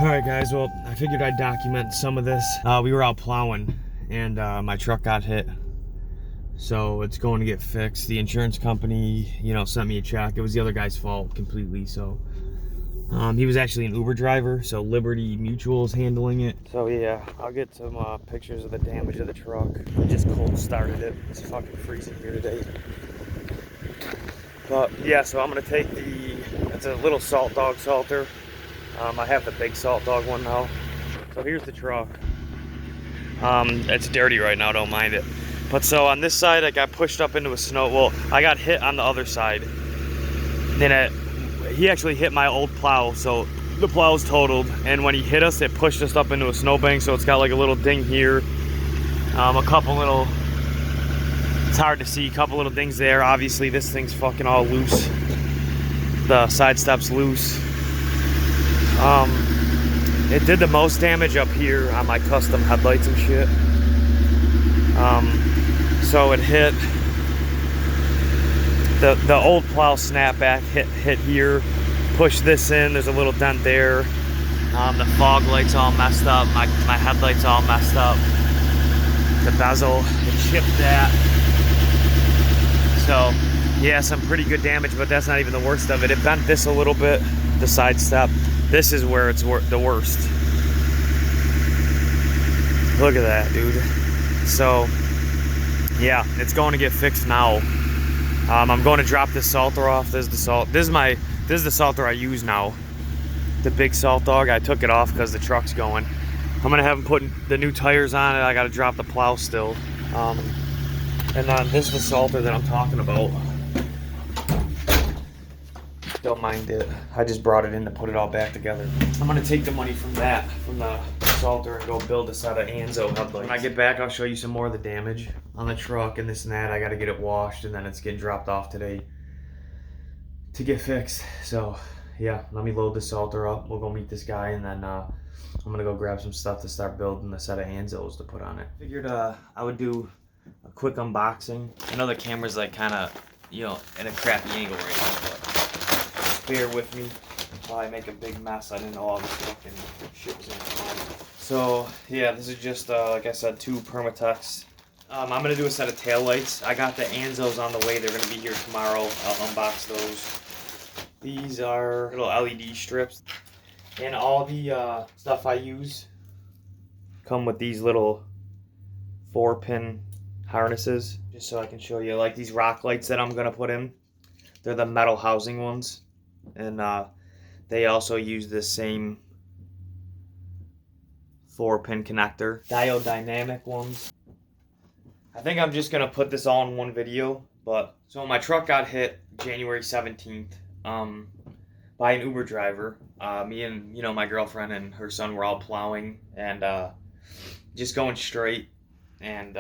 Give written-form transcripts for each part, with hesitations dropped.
Alright guys, well, I figured I'd document some of this. We were out plowing and my truck got hit. So it's going to get fixed. The insurance company, sent me a check. It was the other guy's fault completely, so. He was actually an Uber driver, so Liberty Mutual is handling it. So yeah, I'll get some pictures of the damage of the truck. I just cold started it. It's fucking freezing here today. But yeah, so I'm gonna take it's a little Salt Dog salter. I have the big Salt Dog one now. So here's the truck. It's dirty right now, don't mind it. But so on this side, I got pushed up into a snow. Well, I got hit on the other side. Then he actually hit my old plow, so the plow's totaled. And when he hit us, it pushed us up into a snowbank, so it's got like a little ding here. A couple little, it's hard to see, a couple little dings there. Obviously, this thing's fucking all loose. The side step's loose. It did the most damage up here on my custom headlights and shit. So it hit the old plow snapback, hit here, pushed this in. There's a little dent there. The fog light's all messed up. My headlight's all messed up. The bezel, it chipped that. So yeah, some pretty good damage, but that's not even the worst of it. It bent this a little bit, the side step. This is where it's the worst. Look at that, dude. So yeah, it's going to get fixed now. I'm going to drop this salter off. This is the salter I use now. The big Salt Dog. I took it off because the truck's going. I'm gonna have him put the new tires on it. I gotta drop the plow still. And then this is the salter that I'm talking about. Don't mind it. I just brought it in to put it all back together. I'm gonna take the money from the salter and go build a set of Anzo headlights. When I get back, I'll show you some more of the damage on the truck and this and that. I gotta get it washed and then it's getting dropped off today to get fixed. So yeah, let me load the salter up. We'll go meet this guy and then I'm gonna go grab some stuff to start building a set of Anzos to put on it. Figured I would do a quick unboxing. I know the camera's like kind of, in a crappy angle right now, but bear with me while I make a big mess. I didn't know all this fucking shit was gonna come on. So yeah, this is just like I said, 2 Permatex. I'm gonna do a set of taillights. I got the Anzos on the way. They're gonna be here tomorrow. I'll unbox those. These are little LED strips, and all the stuff I use come with these little 4-pin harnesses. Just so I can show you, like these rock lights that I'm gonna put in. They're the metal housing ones. And they also use this same 4-pin connector. Diode dynamic ones. I think I'm just gonna put this all in one video. But so my truck got hit January 17th by an Uber driver. Me and my girlfriend and her son were all plowing and just going straight, and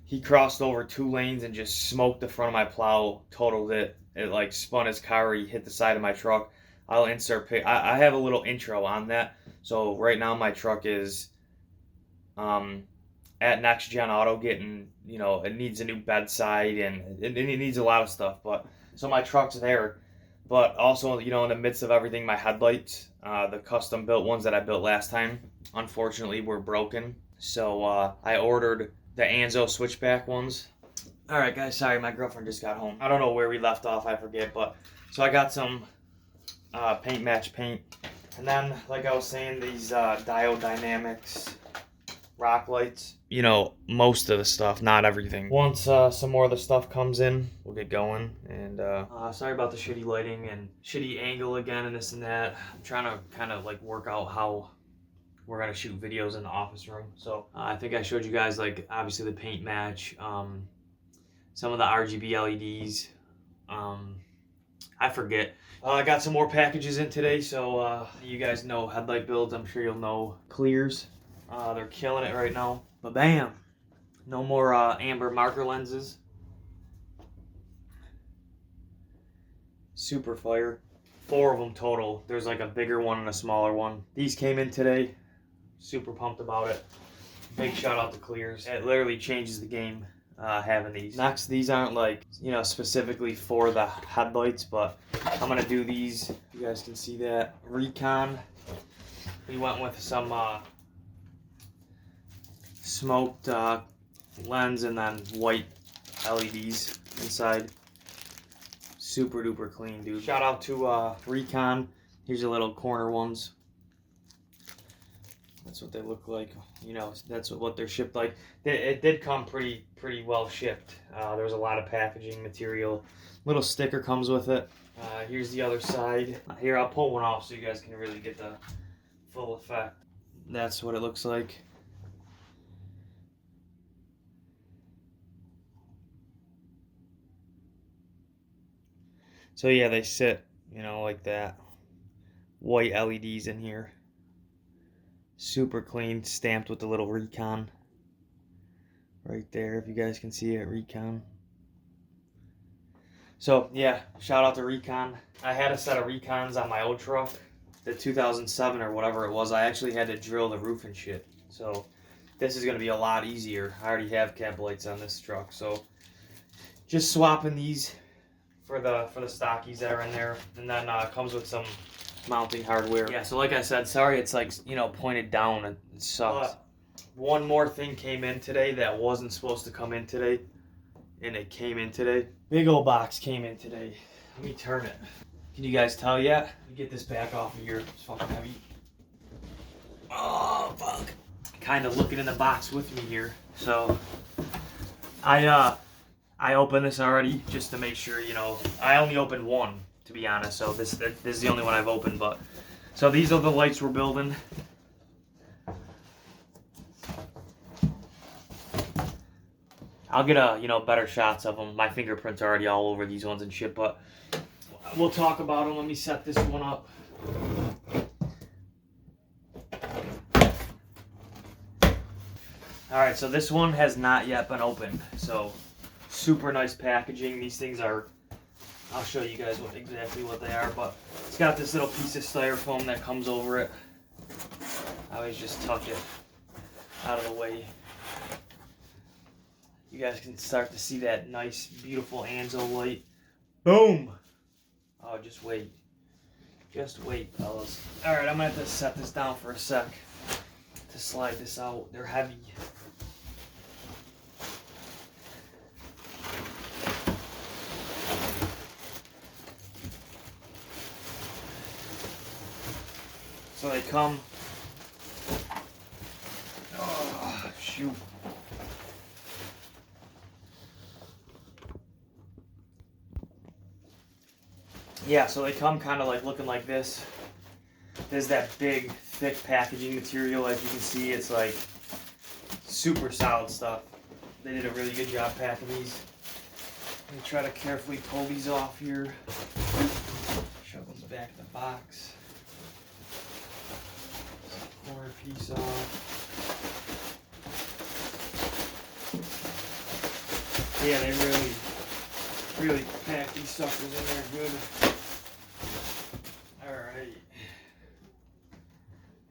he crossed over 2 lanes and just smoked the front of my plow, totaled it. It like spun his car. He hit the side of my truck. I'll insert I have a little intro on that. So right now my truck is at Next Gen Auto getting, it needs a new bedside and it needs a lot of stuff. But so my truck's there, but also in the midst of everything, my headlights, the custom built ones that I built last time, unfortunately were broken. So I ordered the Anzo switchback ones. Alright guys, sorry, my girlfriend just got home. I don't know where we left off, I forget, but so I got some paint match paint. And then, like I was saying, these Diode Dynamics rock lights. Most of the stuff, not everything. Once some more of the stuff comes in, we'll get going. And sorry about the shitty lighting and shitty angle again and this and that. I'm trying to kind of like work out how we're gonna shoot videos in the office room. So I think I showed you guys, like, obviously the paint match, some of the RGB LEDs. I forget. I got some more packages in today, so you guys know headlight builds. I'm sure you'll know clears. They're killing it right now. But bam! No more amber marker lenses. Super fire. 4 of them total. There's like a bigger one and a smaller one. These came in today. Super pumped about it. Big shout out to Clears. It literally changes the game. Having these. Next, these aren't like, specifically for the headlights, but I'm gonna do these. You guys can see that. Recon We went with some smoked lens and then white LEDs inside. Super duper clean, dude. Shout out to Recon. Here's your little corner ones. That's what they look like. You know, that's what they're shipped like. It did come pretty well shipped. There was a lot of packaging material. Little sticker comes with it. Here's the other side. Here, I'll pull one off so you guys can really get the full effect. That's what it looks like. So yeah, they sit, you know, like that. White LEDs in here. Super clean, stamped with the little Recon. Right there, if you guys can see it, Recon. So yeah, shout out to Recon. I had a set of Recons on my old truck, the 2007 or whatever it was. I actually had to drill the roof and shit. So this is gonna be a lot easier. I already have cab lights on this truck, so just swapping these for the stockies that are in there, and then comes with some mounting hardware. Yeah, so like I said, sorry it's like, you know, pointed down. It sucks. But one more thing came in today that wasn't supposed to come in today, and it came in today. Big old box came in today. Let me turn it. Can you guys tell yet? Let me get this back off of here. It's fucking heavy. Oh, fuck. Kind of looking in the box with me here. So I opened this already just to make sure, you know. I only opened one, to be honest, so this is the only one I've opened. But so these are the lights we're building. I'll get better shots of them. My fingerprints are already all over these ones and shit, but we'll talk about them. Let me set this one up. All right, so this one has not yet been opened. So super nice packaging. These things are, I'll show you guys exactly what they are, but it's got this little piece of styrofoam that comes over it. I always just tuck it out of the way. You guys can start to see that nice, beautiful Anzo light. Boom! Oh, just wait. Just wait, fellas. All right, I'm gonna have to set this down for a sec to slide this out. They're heavy. So they come. Oh, shoot. Yeah, so they come kind of like looking like this. There's that big, thick packaging material. As you can see, it's like super solid stuff. They did a really good job packing these. Let me try to carefully pull these off here. Shove them back in the box. Corner piece off. Yeah, they really pack these suckers in there good. Alright.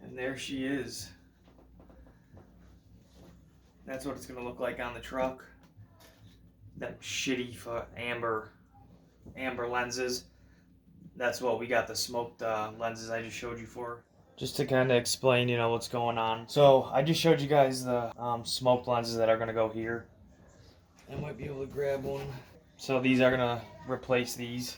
And there she is. That's what it's going to look like on the truck. That shitty amber lenses. That's what we got the smoked lenses I just showed you for. Just to kind of explain, you know, what's going on. So I just showed you guys the smoked lenses that are going to go here. I might be able to grab one. So these are going to replace these.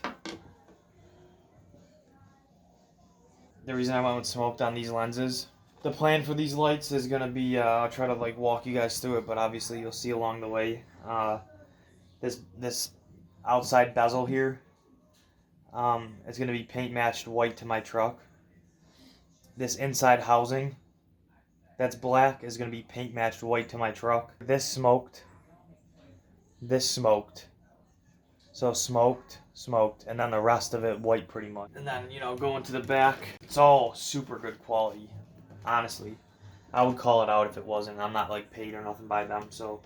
The reason I went with smoked on these lenses. The plan for these lights is going to be, I'll try to like walk you guys through it, but obviously you'll see along the way. This outside bezel here is going to be paint matched white to my truck. This inside housing that's black is going to be paint matched white to my truck. This smoked. So smoked, and then the rest of it white pretty much. And then, you know, going to the back, it's all super good quality, honestly. I would call it out if it wasn't. I'm not like paid or nothing by them, so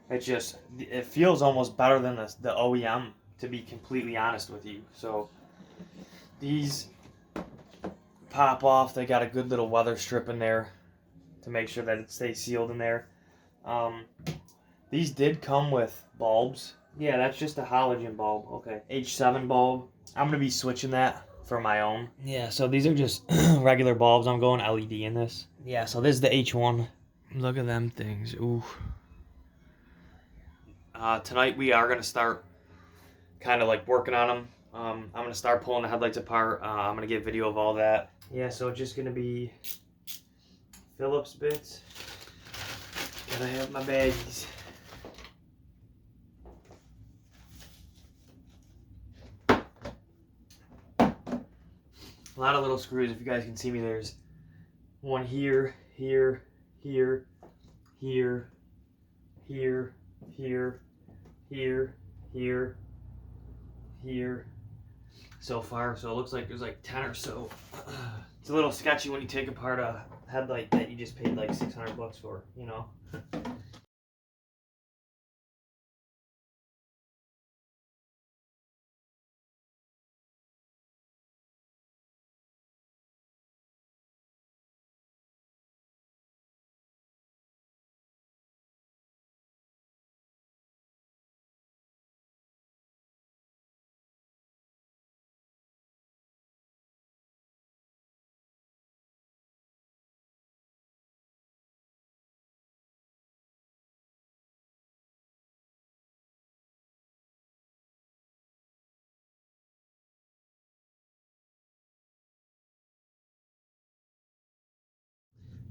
it feels almost better than the OEM, to be completely honest with you. So these pop off. They got a good little weather strip in there to make sure that it stays sealed in there. These did come with bulbs. Yeah, that's just a halogen bulb. Okay, H7 bulb. I'm going to be switching that for my own. Yeah, so these are just regular bulbs. I'm going LED in this. Yeah, so this is the H1. Look at them things. Ooh. Tonight we are going to start kind of like working on them. I'm going to start pulling the headlights apart. I'm going to get video of all that. Yeah, so it's just going to be Phillips bits. Gotta have my baggies. A lot of little screws. If you guys can see me, there's one here, here, here, here, here, here, here, here, here. So far, so it looks like there's like 10 or so. It's a little sketchy when you take apart a headlight that you just paid like 600 bucks for, you know.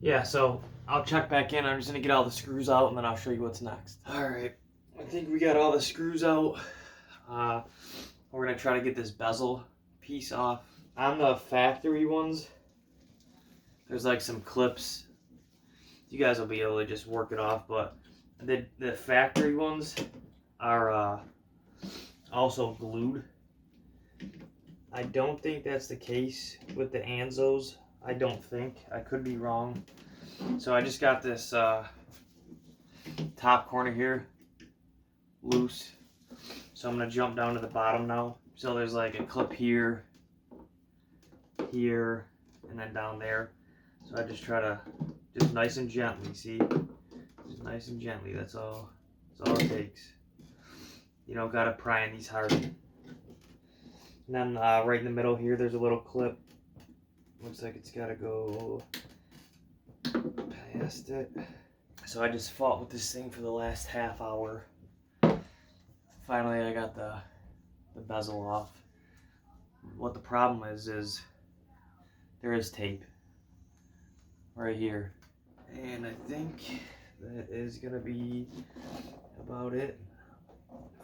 Yeah, so I'll check back in. I'm just gonna get all the screws out and then I'll show you what's next. All right, I think we got all the screws out. We're gonna try to get this bezel piece off. On the factory ones, there's like some clips. You guys will be able to just work it off, but the factory ones are also glued. I don't think that's the case with the Anzos. I don't think. I could be wrong. So I just got this top corner here loose. So I'm going to jump down to the bottom now. So there's like a clip here, here, and then down there. So I just try to, just nice and gently, see? Just nice and gently, that's all it takes. You don't got to pry on these hard. And then right in the middle here, there's a little clip. Looks like it's got to go past it. So I just fought with this thing for the last half hour. Finally, I got the bezel off. What the problem is there is tape right here. And I think that is going to be about it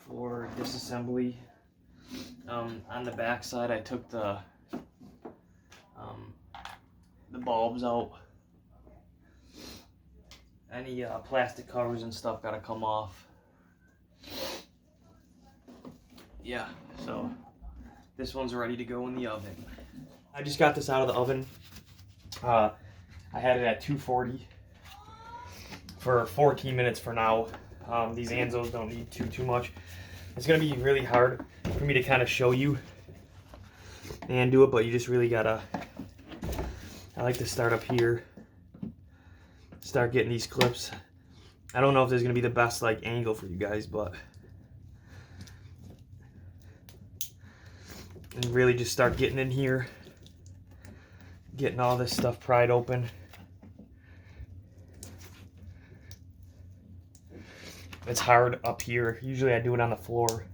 for disassembly. On the back side, I took the bulbs out. Any plastic covers and stuff got to come off. Yeah, so this one's ready to go in the oven. I just got this out of the oven. I had it at 240 for 14 minutes for now. These Anzos don't need too much. It's gonna be really hard for me to kind of show you and do it, but you just really gotta, I like to start up here, start getting these clips. I don't know if there's gonna be the best like angle for you guys, but and really just start getting in here, getting all this stuff pried open. It's hard up here. Usually I do it on the floor.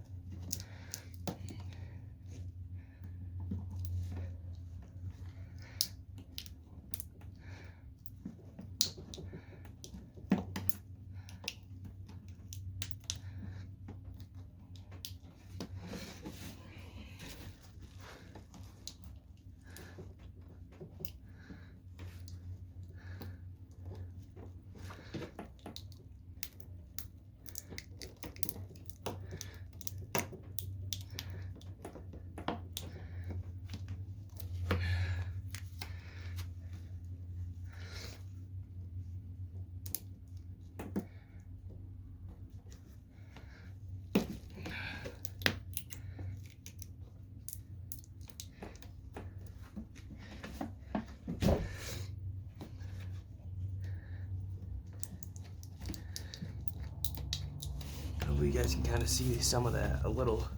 You guys can kind of see some of that a little.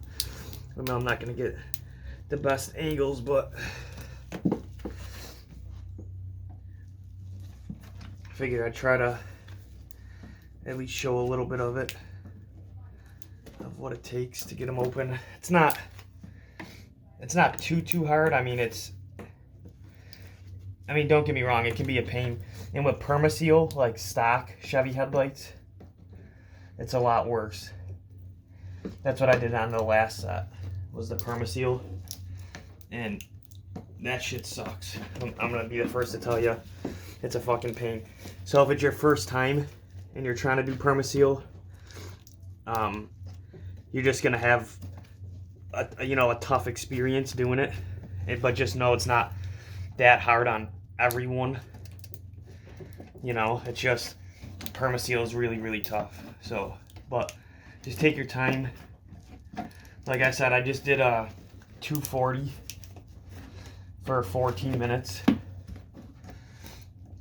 I mean, I'm not going to get the best angles, but I figured I'd try to at least show a little bit of it, of what it takes to get them open. It's not too hard. I mean, don't get me wrong, it can be a pain. And with Permaseal, like stock Chevy headlights, it's a lot worse. That's what I did on the last set, was the Permaseal. And that shit sucks. I'm gonna be the first to tell you, it's a fucking pain. So if it's your first time and you're trying to do Permaseal, you're just gonna have a tough experience doing it. But just know it's not that hard on everyone. It's just Permaseal is really, really tough. So, but just take your time. Like I said, I just did a 240 for 14 minutes.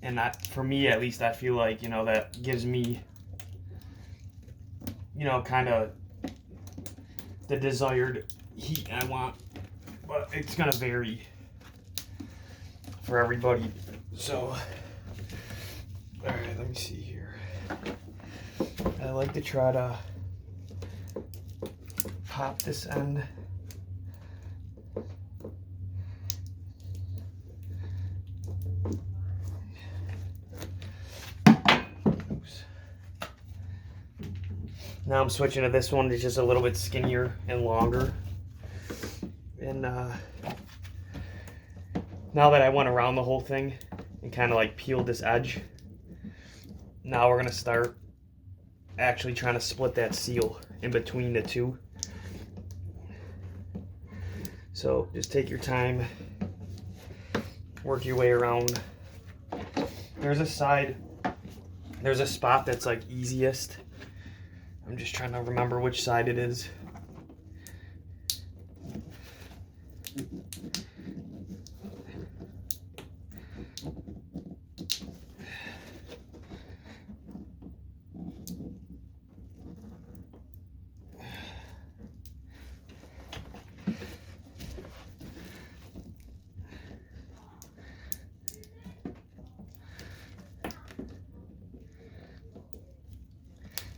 And that, for me at least, I feel like, that gives me, kind of the desired heat I want. But it's going to vary for everybody. So, alright, let me see here. I like to try to pop this end. Oops. Now I'm switching to this one. It's just a little bit skinnier and longer. And now that I went around the whole thing and kind of like peeled this edge, now we're going to start actually trying to split that seal in between the two. So just take your time, work your way around. There's a spot that's like easiest. I'm just trying to remember which side it is.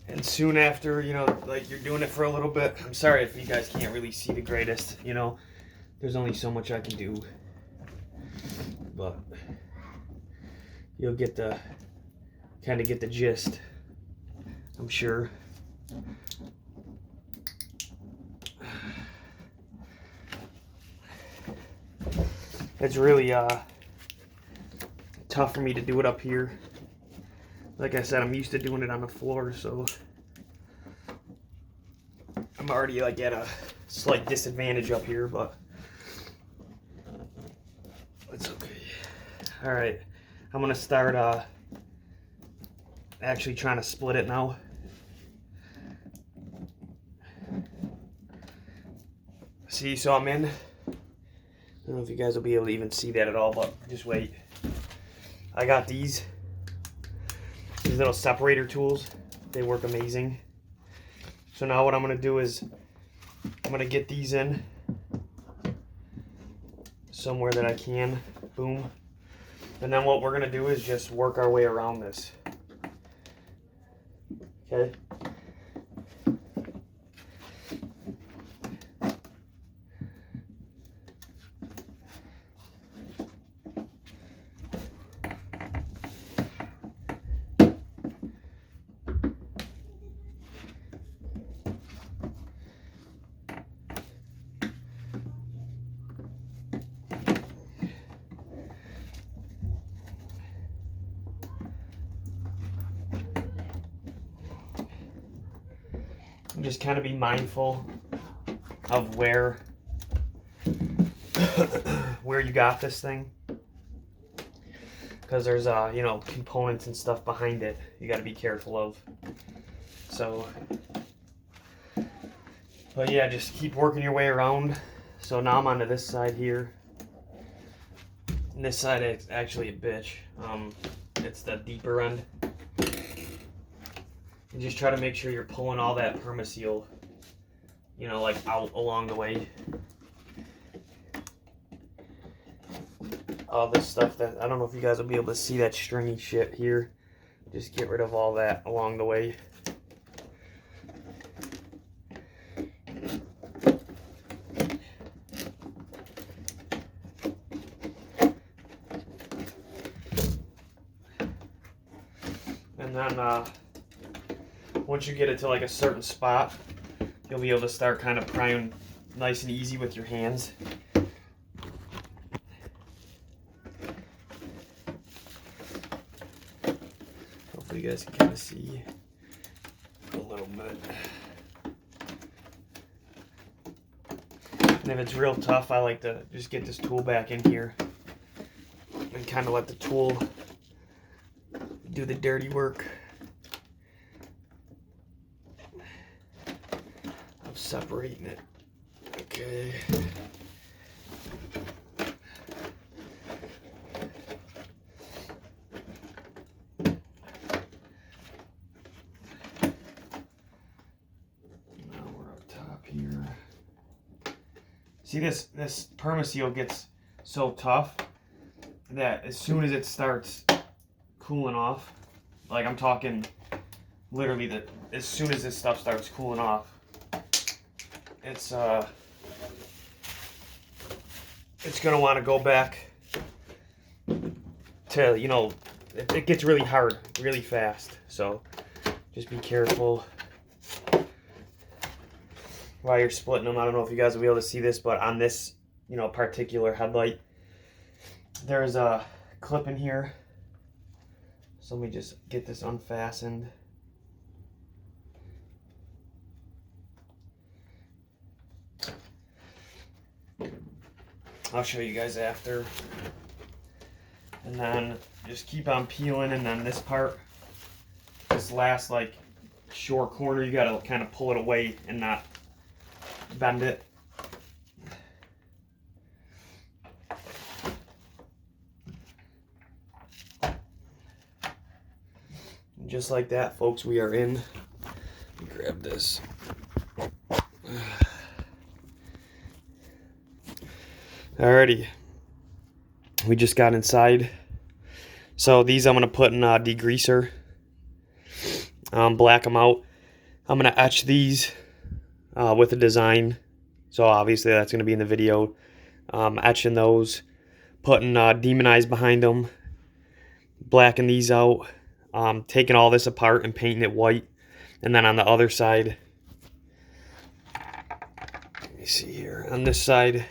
And soon after, like you're doing it for a little bit, I'm sorry if you guys can't really see the greatest, there's only so much I can do. But you'll get the, kind of get the gist, I'm sure. It's really tough for me to do it up here. Like I said, I'm used to doing it on the floor, so I'm already like at a slight disadvantage up here, but it's okay. All right, I'm gonna start actually trying to split it now. See, so I'm in. I don't know if you guys will be able to even see that at all, but just wait. I got these little separator tools. They work amazing. So now what I'm going to do is I'm going to get these in somewhere that I can. Boom. And then what we're going to do is just work our way around this. Okay. Just kind of be mindful of where you got this thing, because there's components and stuff behind it you got to be careful of. So, but yeah, just keep working your way around. So now I'm onto this side here, and this side is actually a bitch. It's the deeper end. And just try to make sure you're pulling all that Permaseal, like out along the way. all this stuff that, I don't know if you guys will be able to see that stringy shit here. Just get rid of all that along the way. And then once you get it to like a certain spot, you'll be able to start kind of prying nice and easy with your hands. Hopefully you guys can kind of see a little bit. And if it's real tough, I like to just get this tool back in here and kind of let the tool do the dirty work of separating it. Okay. Now we're up top here. See, this permaseal gets so tough that as soon as it starts cooling off, like I'm talking literally as soon as this stuff starts cooling off, it's gonna want to go back to, you know, it gets really hard really fast. So just be careful while you're splitting them. I don't know if you guys will be able to see this, but on this, you know, particular headlight, there's a clip in here. So let me just get this unfastened. I'll show you guys after. And then just keep on peeling, and then this part, this last like short corner, you gotta kind of pull it away and not bend it. And just like that, folks, we are in. Grab this. Alrighty, we just got inside. So these I'm gonna put in degreaser. Black them out. I'm gonna etch these with a design. So obviously that's gonna be in the video. Etching those, putting demonize behind them, blacking these out, taking all this apart and painting it white. And then on the other side, let me see here, on this side,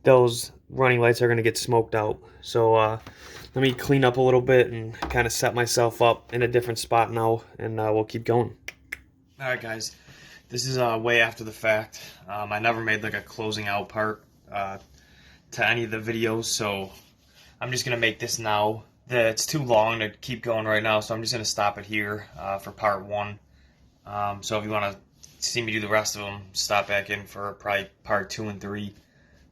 those running lights are going to get smoked out. So let me clean up a little bit and kind of set myself up in a different spot now, and we'll keep going. Alright guys, this is way after the fact. I never made like a closing out part to any of the videos, so I'm just going to make this now. It's too long to keep going right now, so I'm just going to stop it here for part 1. So if you want to see me do the rest of them, stop back in for probably part 2 and 3.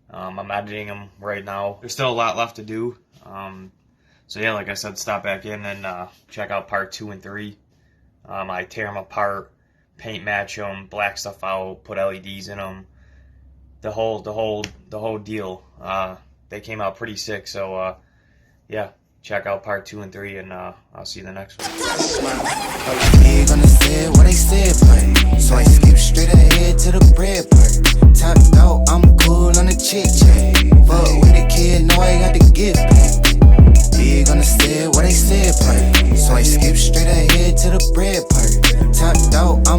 I'm editing them right now. There's still a lot left to do. So yeah, like I said, stop back in and check out part 2 and 3. I tear them apart, paint match them, black stuff out, put LEDs in them. The whole deal. They came out pretty sick. So yeah, check out part 2 and 3, and I'll see you in the next one. So I skip straight ahead to the bread part. Top out, I'm cool on the chick chat. Fuck with the kid, know I got the gift back. Big on the set, what they said part. So I skip straight ahead to the bread part. Top out, I'm